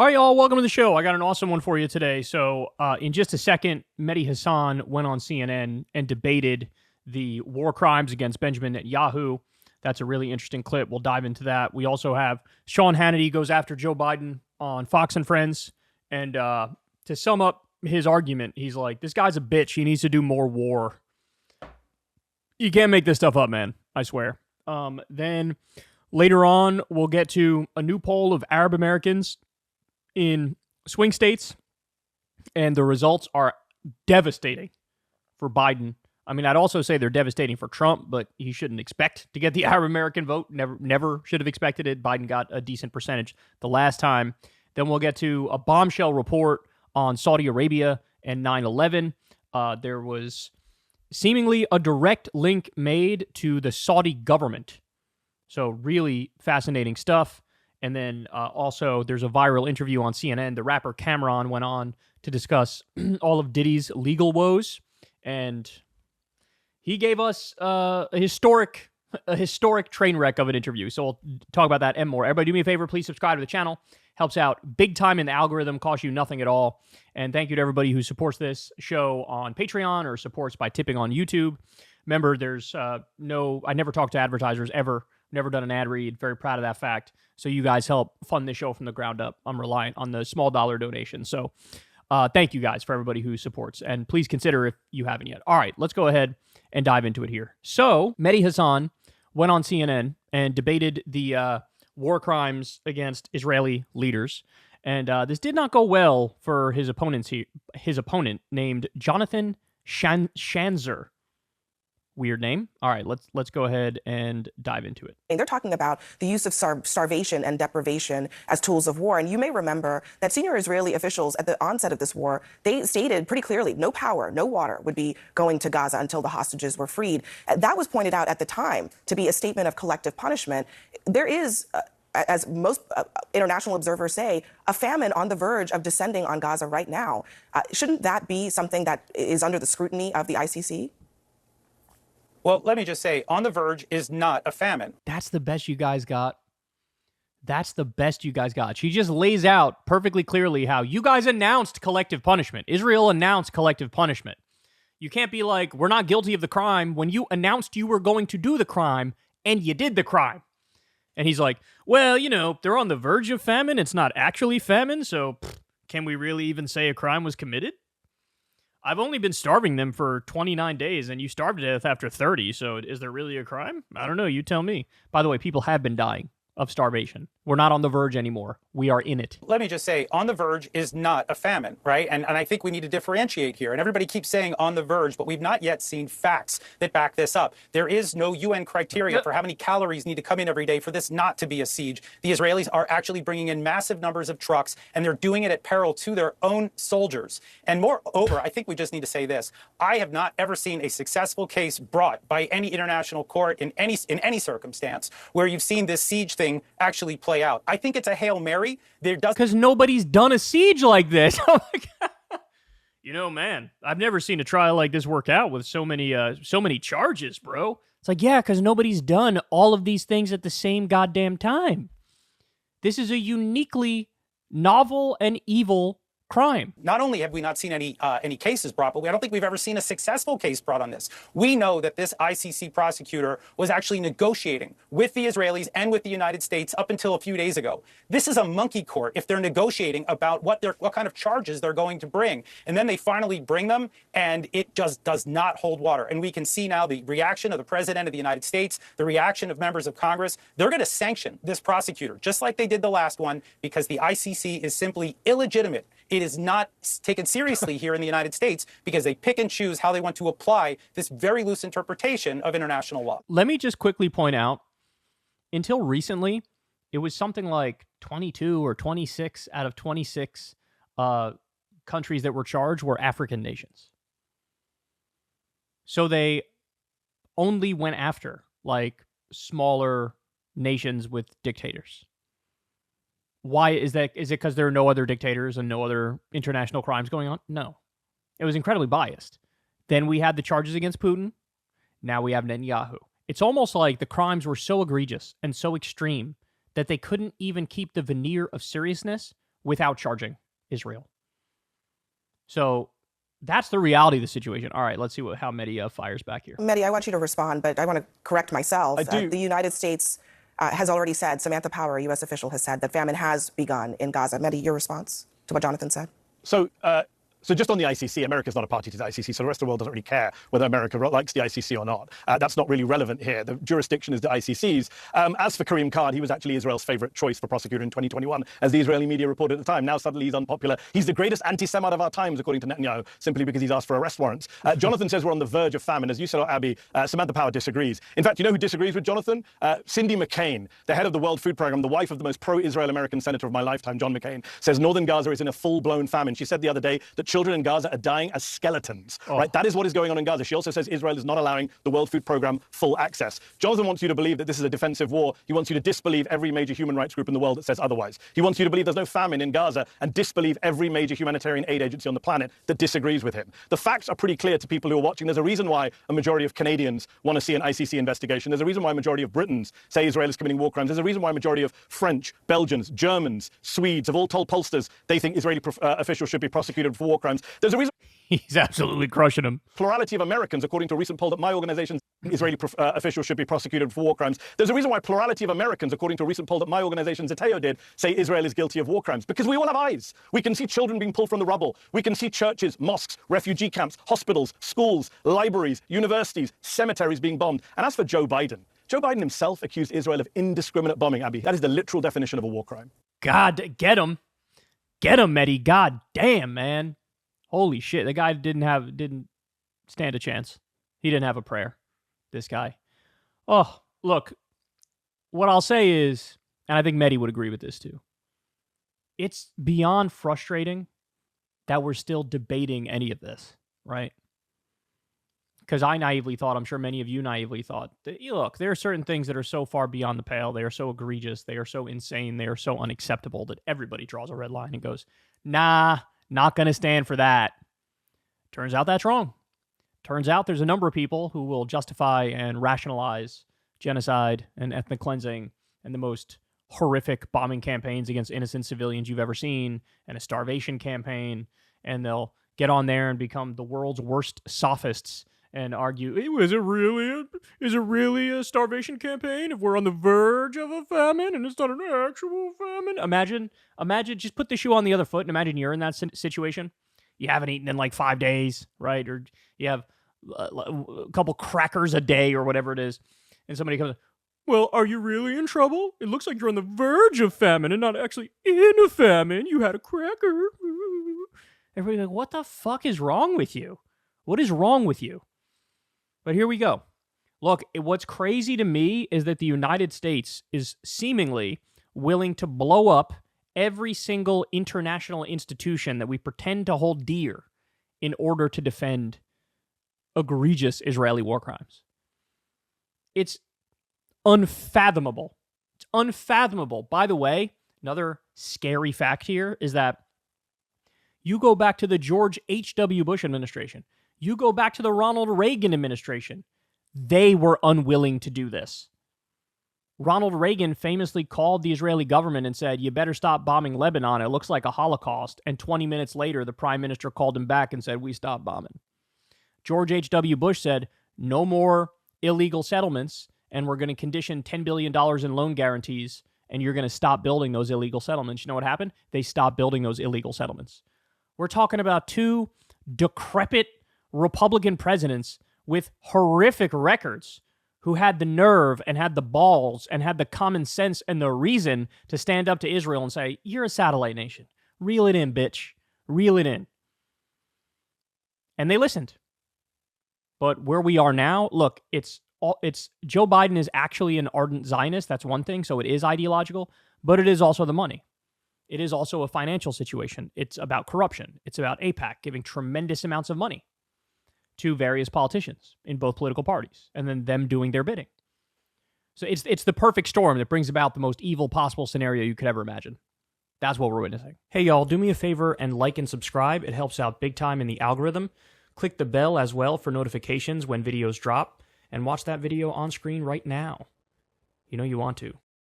All right, y'all, welcome to the show. I got an awesome one for you today. So in just a second, Mehdi Hasan went on CNN and debated the war crimes against Benjamin Netanyahu. That's a really interesting clip. We'll dive into that. We also have Sean Hannity goes after Joe Biden on Fox and Friends. And to sum up his argument, he's like, this guy's a bitch. He needs to do more war. You can't make this stuff up, man. I swear. Then later on, we'll get to a new poll of Arab Americans in swing states, and the results are devastating for Biden. I mean, I'd also say they're devastating for Trump, but he shouldn't expect to get the Arab American vote. Never should have expected it. Biden got a decent percentage the last time. Then we'll get to a bombshell report on Saudi Arabia and 9/11. There was seemingly a direct link made to the Saudi government. So really fascinating stuff. And then also there's a viral interview on CNN. The rapper Cameron went on to discuss all of Diddy's legal woes. And he gave us a historic train wreck of an interview. So we'll talk about that and more. Everybody do me a favor. Please subscribe to the channel. Helps out big time in the algorithm. Costs you nothing at all. And thank you to everybody who supports this show on Patreon or supports by tipping on YouTube. Remember, there's I never talk to advertisers ever. Never done an ad read. Very proud of that fact. So you guys help fund this show from the ground up. I'm reliant on the small dollar donation. So thank you guys for everybody who supports. And please consider if you haven't yet. All right, let's go ahead and dive into it here. So Mehdi Hasan went on CNN and debated the war crimes against Israeli leaders. And this did not go well for his opponents. His opponent named Jonathan Schanzer. Weird name. All right, let's go ahead and dive into it. They're talking about the use of starvation and deprivation as tools of war. And you may remember that senior Israeli officials at the onset of this war, they stated pretty clearly no power, no water would be going to Gaza until the hostages were freed. That was pointed out at the time to be a statement of collective punishment. There is, as most international observers say, a famine on the verge of descending on Gaza right now. Shouldn't that be something that is under the scrutiny of the ICC? Well, let me just say, on the verge is not a famine. That's the best you guys got. That's the best you guys got. She just lays out perfectly clearly how you guys announced collective punishment. Israel announced collective punishment. You can't be like, we're not guilty of the crime when you announced you were going to do the crime and you did the crime. And he's like, well, they're on the verge of famine. It's not actually famine. So can we really even say a crime was committed? I've only been starving them for 29 days, and you starved to death after 30, so is there really a crime? I don't know, you tell me. By the way, people have been dying of starvation. We're not on the verge anymore. We are in it. Let me just say, on the verge is not a famine, right? And I think we need to differentiate here. And everybody keeps saying on the verge, but we've not yet seen facts that back this up. There is no UN criteria for how many calories need to come in every day for this not to be a siege. The Israelis are actually bringing in massive numbers of trucks, and they're doing it at peril to their own soldiers. And moreover, I think we just need to say this. I have not ever seen a successful case brought by any international court in any circumstance where you've seen this siege thing actually play out. I think it's a Hail Mary. Because nobody's done a siege like this. Oh my God. Man, I've never seen a trial like this work out with so many charges, bro. It's like, yeah, because nobody's done all of these things at the same goddamn time. This is a uniquely novel and evil crime. Not only have we not seen any cases brought, but I don't think we've ever seen a successful case brought on this. We know that this ICC prosecutor was actually negotiating with the Israelis and with the United States up until a few days ago. This is a monkey court if they're negotiating about what kind of charges they're going to bring. And then they finally bring them, and it just does not hold water. And we can see now the reaction of the President of the United States, the reaction of members of Congress. They're going to sanction this prosecutor, just like they did the last one, because the ICC is simply illegitimate. It is not taken seriously here in the United States because they pick and choose how they want to apply this very loose interpretation of international law. Let me just quickly point out, until recently, it was something like 22 or 26 out of 26 countries that were charged were African nations. So they only went after, smaller nations with dictators. Why is that? Is it because there are no other dictators and no other international crimes going on? No. It was incredibly biased. Then we had the charges against Putin. Now we have Netanyahu. It's almost like the crimes were so egregious and so extreme that they couldn't even keep the veneer of seriousness without charging Israel. So that's the reality of the situation. All right, let's see how Mehdi fires back here. Mehdi, I want you to respond, but I want to correct myself. I do. The United States has already said, Samantha Power, a U.S. official, has said that famine has begun in Gaza. Mehdi, your response to what Jonathan said? So just on the ICC, America's not a party to the ICC, so the rest of the world doesn't really care whether America likes the ICC or not. That's not really relevant here. The jurisdiction is the ICC's. As for Karim Khan, he was actually Israel's favorite choice for prosecutor in 2021, as the Israeli media reported at the time. Now suddenly he's unpopular. He's the greatest anti-Semite of our times, according to Netanyahu, simply because he's asked for arrest warrants. Jonathan says we're on the verge of famine. As you said, Abby, Samantha Power disagrees. In fact, you know who disagrees with Jonathan? Cindy McCain, the head of the World Food Programme, the wife of the most pro-Israel American senator of my lifetime, John McCain, says northern Gaza is in a full-blown famine. She said the other day that children in Gaza are dying as skeletons, right? That is what is going on in Gaza. She also says Israel is not allowing the World Food Programme full access. Jonathan wants you to believe that this is a defensive war. He wants you to disbelieve every major human rights group in the world that says otherwise. He wants you to believe there's no famine in Gaza and disbelieve every major humanitarian aid agency on the planet that disagrees with him. The facts are pretty clear to people who are watching. There's a reason why a majority of Canadians want to see an ICC investigation. There's a reason why a majority of Britons say Israel is committing war crimes. There's a reason why a majority of French, Belgians, Germans, Swedes have all told pollsters they think Israeli officials should be prosecuted for war crimes. There's a reason He's absolutely crushing him. plurality of Americans, according to a recent poll that my organization, Israeli officials should be prosecuted for war crimes. There's a reason why plurality of Americans, according to a recent poll that my organization, Zateo, did, say Israel is guilty of war crimes. Because we all have eyes. We can see children being pulled from the rubble. We can see churches, mosques, refugee camps, hospitals, schools, libraries, universities, cemeteries being bombed. And as for Joe Biden himself accused Israel of indiscriminate bombing, Abby. That is the literal definition of a war crime. God, get him. Get him, Mehdi. God damn, man. Holy shit, the guy didn't stand a chance. He didn't have a prayer, this guy. Oh, look, what I'll say is, and I think Mehdi would agree with this too, it's beyond frustrating that we're still debating any of this, right? Because I naively thought, I'm sure many of you naively thought, that, look, there are certain things that are so far beyond the pale, they are so egregious, they are so insane, they are so unacceptable that everybody draws a red line and goes, nah, not going to stand for that. Turns out that's wrong. Turns out there's a number of people who will justify and rationalize genocide and ethnic cleansing and the most horrific bombing campaigns against innocent civilians you've ever seen and a starvation campaign, and they'll get on there and become the world's worst sophists and argue, is it really a starvation campaign if we're on the verge of a famine and it's not an actual famine? Imagine, just put the shoe on the other foot and imagine you're in that situation. You haven't eaten in like 5 days, right? Or you have a couple crackers a day or whatever it is. And somebody comes, well, are you really in trouble? It looks like you're on the verge of famine and not actually in a famine. You had a cracker. Everybody's like, what the fuck is wrong with you? What is wrong with you? But here we go. Look, what's crazy to me is that the United States is seemingly willing to blow up every single international institution that we pretend to hold dear in order to defend egregious Israeli war crimes. It's unfathomable. It's unfathomable. By the way, another scary fact here is that you go back to the George H.W. Bush administration. You go back to the Ronald Reagan administration. They were unwilling to do this. Ronald Reagan famously called the Israeli government and said, you better stop bombing Lebanon. It looks like a Holocaust. And 20 minutes later, the prime minister called him back and said, we stopped bombing. George H.W. Bush said, no more illegal settlements, and we're going to condition $10 billion in loan guarantees, and you're going to stop building those illegal settlements. You know what happened? They stopped building those illegal settlements. We're talking about two decrepit Republican presidents with horrific records who had the nerve and had the balls and had the common sense and the reason to stand up to Israel and say, you're a satellite nation. Reel it in, bitch. Reel it in. And they listened. But where we are now, look, it's Joe Biden is actually an ardent Zionist. That's one thing. So it is ideological, but it is also the money. It is also a financial situation. It's about corruption. It's about AIPAC giving tremendous amounts of money to various politicians in both political parties, and then them doing their bidding. So it's the perfect storm that brings about the most evil possible scenario you could ever imagine. That's what we're witnessing. Hey, y'all, do me a favor and like and subscribe. It helps out big time in the algorithm. Click the bell as well for notifications when videos drop, and watch that video on screen right now. You know you want to.